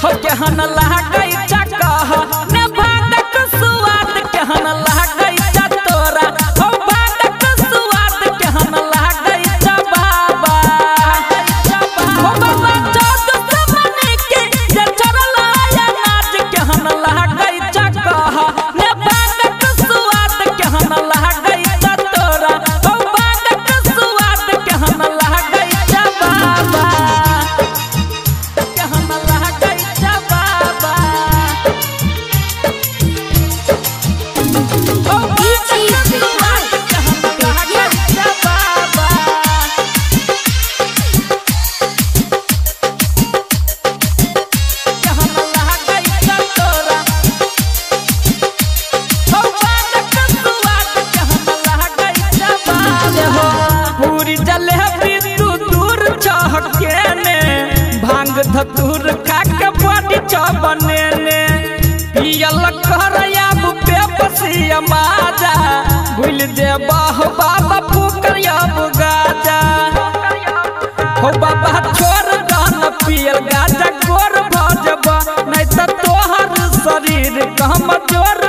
हो केहन लागै चकह ने भातक स्वाद केहन लागै तोरा हो भातक स्वाद केहन लागै बाबा हो बाबा चौद समने के जे चरल अनाज केहन लागै चकह ने भातक स्वाद केहन लागै तोरा हो भातक स्वाद केहन लागै बाबा केहन लागै बाबा धतूर खाके बड़ी चबने ने पियल करया पे पसिया माजा भूल दे बाह बाबा फूकरिया गाजा हो बाबा छोड़ दान पियल गाजा गोर भजबा नहीं तो तोहर शरीर कमजोर